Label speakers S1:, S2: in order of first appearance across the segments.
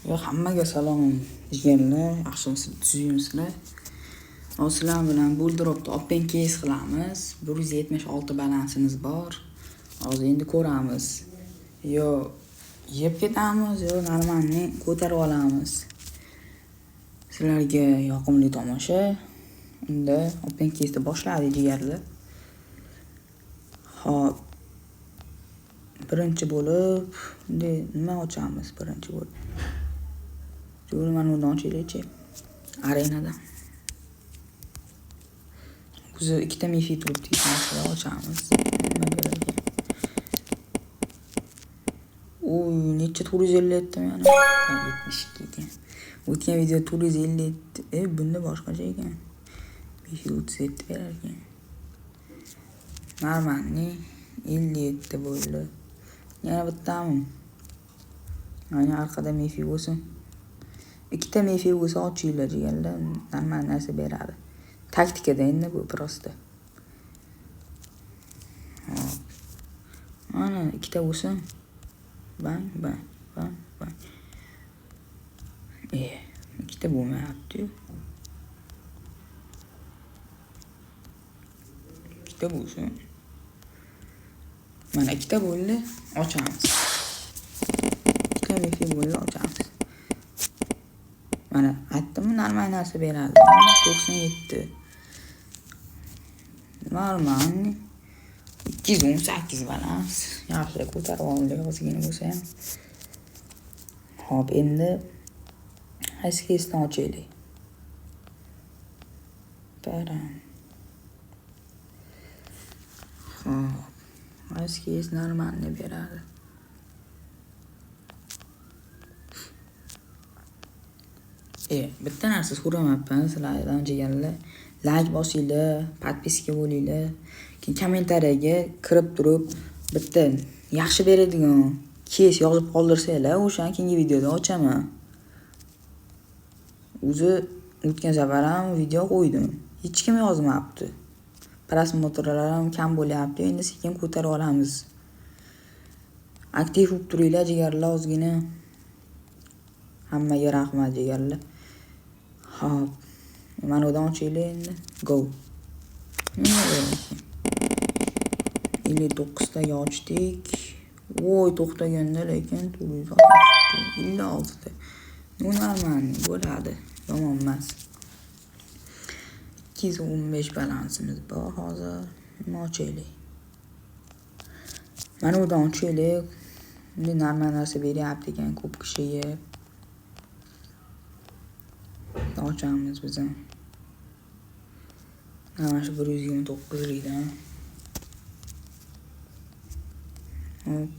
S1: Yo, hammaga salom deganlar, yaxshimisiz, tuzingmisizlar? Sizlar bilan Buldropda open case qilamiz. 176 balansimiz bor. Hozir endi ko'ramiz. Yo yeb ketamiz, yo normalni ko'tarib olamiz. Sizlarga yoqimli tomosha. Unda open case'ni boshladik jigarlar. Hop. Birinchi bo'lib, endi nima ochamiz birinchi bo'lib? Jo'ra mana bundan ochaylik-chi. Arenadan. Biz ikkita mifi turibdi, ikkita ochamiz. Nima beradi? Oy, necha 450 etdim yana. 72 ekan. O'tgan video 450 etdi. Bunda boshqacha ekan. Mifi 37 berar ekan. Normalni 57 bo'ldi. Yana bittami? Mana orqada mifi bo'lsin. Ikkita mifi bo'lsa ochinglar jigarlar, normal narsa beradi. Taktikada endi bu prosta. Hop. Mana ikkita bo'lsin. Bang. Ikkita bo'lmayapti-yu. Ikkita bo'lsin. Mana ikkita bo'ldi, ochamiz. Ikkita mifi bo'ldi, ochamiz. Mana aytdimmi, normal narsa beradi. 97. Normal 218 balans. Yaxshi ko'tarib oldik ozgina bo'lsa ham. Hop, endi SKS'ni ochaylik. Baram. Hop. SKS normalni beradi. Bitta narsa so'ramayapman sizlardan jigarlar. Like bosinglar, podpiska bo'linglar. Keyin kommentariyaga kirib turib, bitta yaxshi beradigan case yozib qoldirsanglar, o'shani keyingi videoda ochaman. O'zi o'tgan safar ham video qo'ydim. Hech kim yozmabdi. Prosmotrlar ham kam bo'lyapti. Endi sekin ko'tarib olamiz. Aktiv bo'lib turinglar jigarlar ozgina. Hammaga rahmat jigarlar. Hop. Mana undan ochaylik endi. Go. 59 taga ochdik. Voy, to'xtaganda lekin 56 ta. Bu normal bo'ladi. Yomon emas. 215 balansimiz bor hozir. Nima ochaylik? Mana undan ochaylik. Endi normal narsa beryapti ekan ko'p kishiga. Ochamiz biz ham. Mana shu 129 likdan. Hop.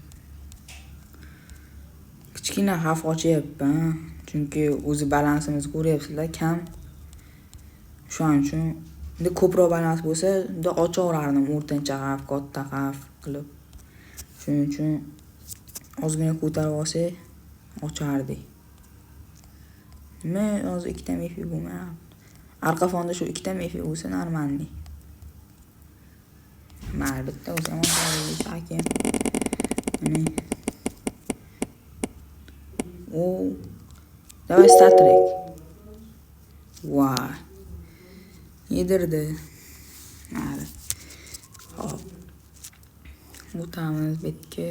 S1: Kichkina xavf ochyapman, chunki o'zi balansimizni ko'ryapsizlar, kam. Shuning uchun endi ko'proq balans bo'lsa, unda ochaverardim o'rtancha xavf, katta xavf qilib. Shuning uchun ozgina ko'tarib olsak, ochardik. Men hozir ikkita mifi bo'lmayapti. Arqa fonda shu ikkita mifi bo'lsa normalni. Mana bitta bo'lsa ham sakin. Mana. Давай startrek. Voy. Yedirdi. Mana. Hop. O'tamiz betga.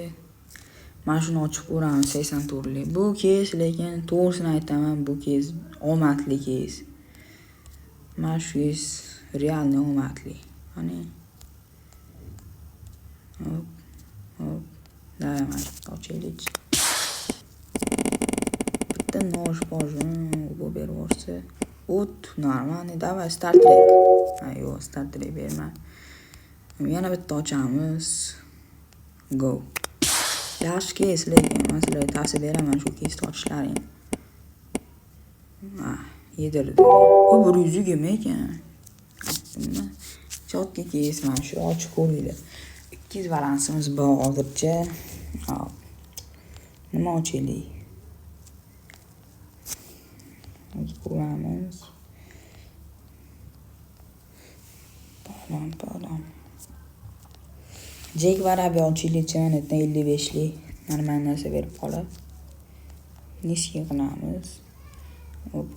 S1: Mana shuni ochib ko'ramiz 80 turli. Bu kes, lekin to'g'risini aytaman, bu kes omadli kes. Mana shu kes realni omadli. Qani. Hop. Davay mana ochaylik. Bitta nosh bojun bu bervorsa, o't normalni. Davay startrek. Ayo, startrek berma. Yana bitta ochamiz. Go. Yaxshi kes, lekin men sizlarga tavsiya beraman shu kesni ochishlaring. Yedirdi. Bu 120 ekan. Chotga kes, mana shu ochib ko'ringlar. 200 balansimiz bor hozircha. Hop. Nima ochaylik? Ko'ramiz. Balam. Jek Varabi ochaylik, mana 55lik. Normal narsa berib qoladi. niskiy qilamiz. Hop.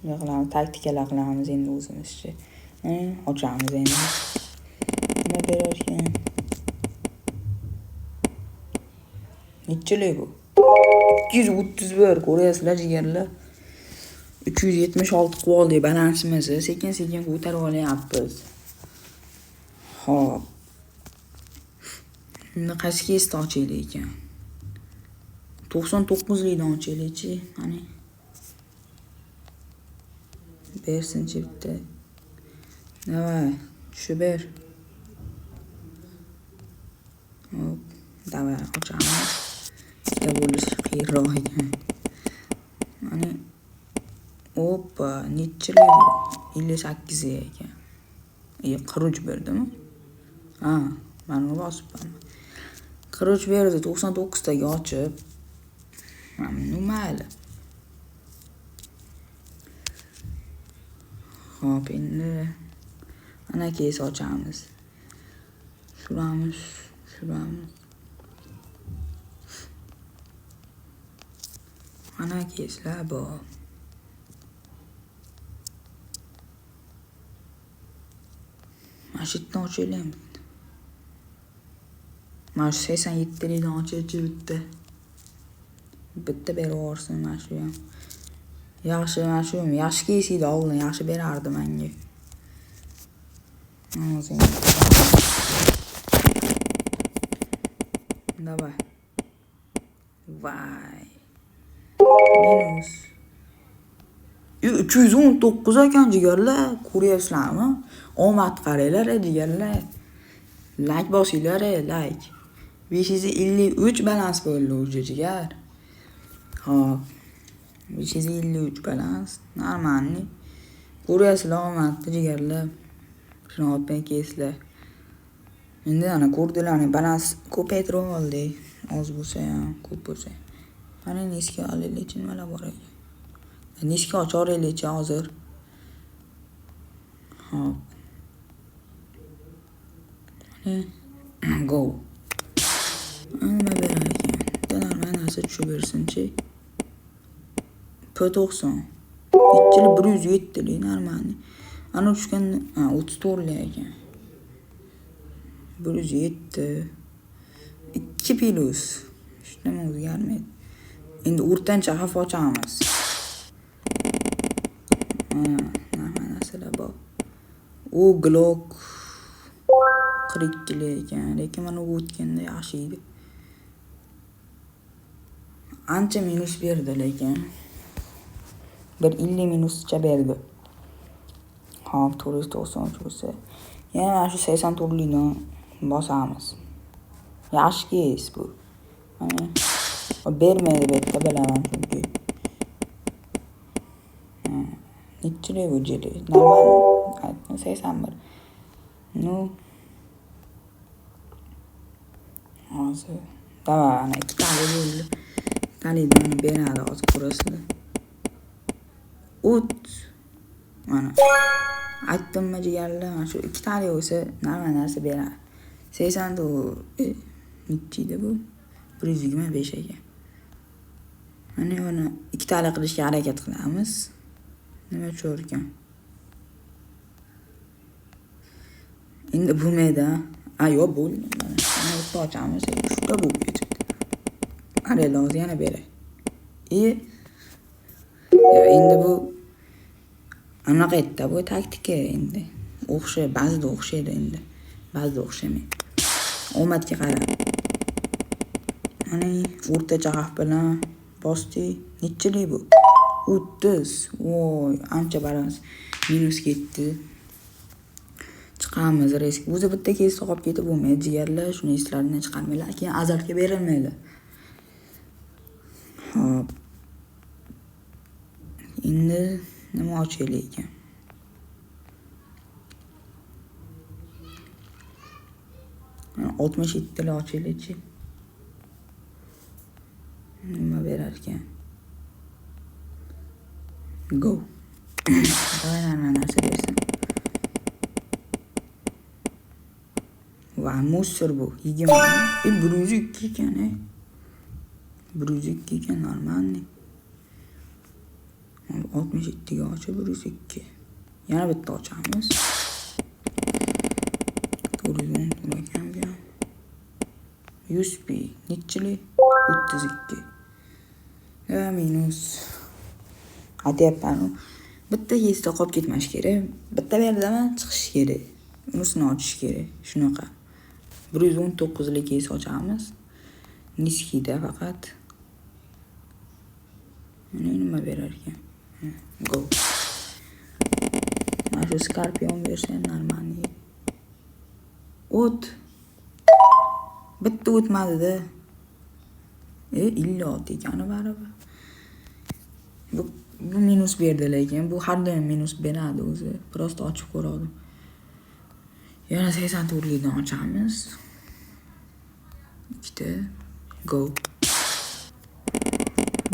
S1: Qilamiz, taktikalar qilamiz endi o'zimizcha. Ochamiz endi. Nima berar ekan? Nechilik bu? 231 ko'ryapsizlar jigarlar. 376 qilib balansimizni sekin-sekin ko'tarib olyapmiz. Xo'p. Endi qaysi kesda ochaylik ekan? 99 likdan ochaylik-chi, qani. Bersinchi bitta. Davay, shu ber. Hop, davay ochamiz. Bitta bo'lish qiyinroq ekan. Qani. Hoppa, nechilik bu? 58 ekan. 43 berdimi? Ha, mana bosibman. 43 berdi, 99 taga ochib. Mayli. Hop, endi ana kes ochamiz. Shuramiz. Ana keslar bu. Mana shu yerdan ochaylik. Mana shu 87 likdan ochaychi bitta. Bitta berib yuborsin mana shu ham. Yaxshi, mana shu yaxshi kesiydi oldin, yaxshi berardi menga. Hozir. Davay. Vay. Minus. 319 ekan jigarlar, ko'ryapsizlarmi? Omad qaranglar jigarlar. Like bosinglar, like. 553 balans bo'ldi o'zi jigar. Hop. 553 balans. Normalni. Ko'ryapsizlar omadni jigarlar. Shuni olib keslar. Endi ana ko'rdilarni balans ko'paytirib oldik. Oz bo'lsa ham, ko'p bo'lsa. Mana niski olaylik, nimalar bor ekan. Niski ochaveraylik hozir. Hop. Go. Nima berar ekan? Denar narsa tushib bersin-chi. P90. Ikkili 107 lik normalni. Ana tushgan 34 lik ekan. 107. 2 plus. Hech nima o'zgarmaydi. Endi o'rtancha xavf ochamiz. Nima narsalar bor. U Glock 42 ekan, lekin mana u o'tganda yaxshi edi. Ancha minus berdi lekin. 150 minuscha berdi. Hop, 493 bo'lsa. Yana shu 84 likdan bosamiz. Yaxshi kes bu. Mana bermaydi bitta bilaman chunki. Nechilik bu jeli? Normal 81. No. Hozir. Davay, ana ikkita bo'ldi. Talidan beradi hozir ko'rasizlar. Mana. Aytdimmi jigarlar, mana shu ikkitalik bo'lsa nima narsa beradi. 84 nechida bu? 125 ekan. Mana buni ikkitalik qilishga harakat qilamiz. Nima cho'r ekan? Endi bo'lmaydi. Yo'q bo'ldi. Mana bitta ochamiz. Shunda bo'lib ketibdi. Ara lozim yana beray. Endi bu anaqa aytdi, bu taktika endi. Ba'zida o'xshaydi endi. Ba'zida o'xshamaydi. Omadga qarab. Mana o'rtacha xavf bilan bosdi. Nechilik bu? 30. Voy, ancha balans minus ketdi. Chiqamiz risk. O'zi bitta kes qolib ketib bo'lmaydi jigarlar, shuni eslaridan chiqarmanglar. Keyin azalga berilmaydi. Hop. Endi nima ochaylik ekan? Mana 67 lar ochaylik-chi. Nima berar ekan? Go. Mana narsa bersin. Va musor bu. 20. 102 ekan. 102 ekan, normalniy. 67 ga ochib 102. Yana bitta ochamiz. 410 ekan bu ham. 100 pi nechchilik? 32. Va minus. Aytyapman, bitta kesda qolib ketmash kerak. Bitta berdaman chiqish kerak. Unisini ochish kerak. Shunaqa. 119 lik kes ochamiz. Niskida faqat. Nima berar ekan? Go. Mana shu Scorpion bersa normalniy. O't. Bitta o'tmadi-da. Illot ekani baribir. Bu minus berdi lekin bu har doim minus beradi o'zi. Prosta ochib ko'rdim. Yana 84 likdan ochamiz. Ikkita go.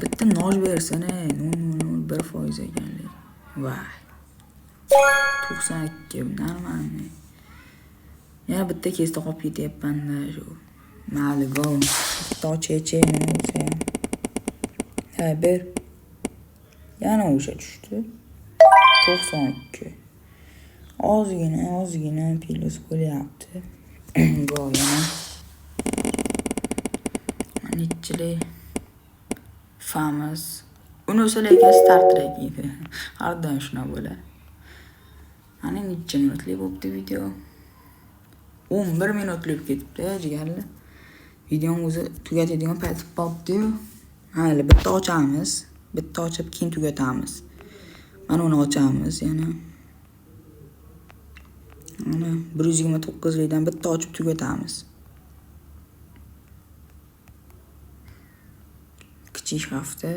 S1: Bitta noj bersana, 0.01% ekanlik. Voy. 92 normalniy. Yana bitta kesda qolib ketyapman-da shu. Mayli go. Bitta ocheche nima bo'lsa ham. Ha, ber. Yana o'sha tushdi. 92. Ozgina plus bo'lyapti. Go yana. Nechilik? Famous. Uni o'sha lekin Star Trek edi. Har doim shuna bo'ladi. Mana necha minutlik bo'libdi video? 11 minutlik ketibdi, jigarlar. Videoning o'zi tugatadigan payti qolibdi-yu. Mayli, bitta ochamiz. Bitta ochib keyin tugatamiz. Mana uni ochamiz yana. Mana 129 likdan bitta ochib tugatamiz. Kichik hafta.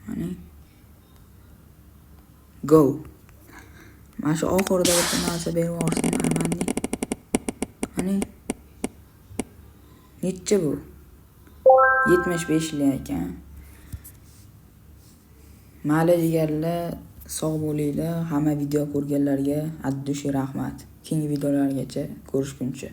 S1: Mana go. Mana shu oxirida bitta narsa berib yuborsin normalniy. Mana necha bu? 75 lik ekan. Mayli jigarlar, sog' bo'linglar. Hamma video ko'rganlarga addushi rahmat. Keyingi videolargacha ko'rishguncha.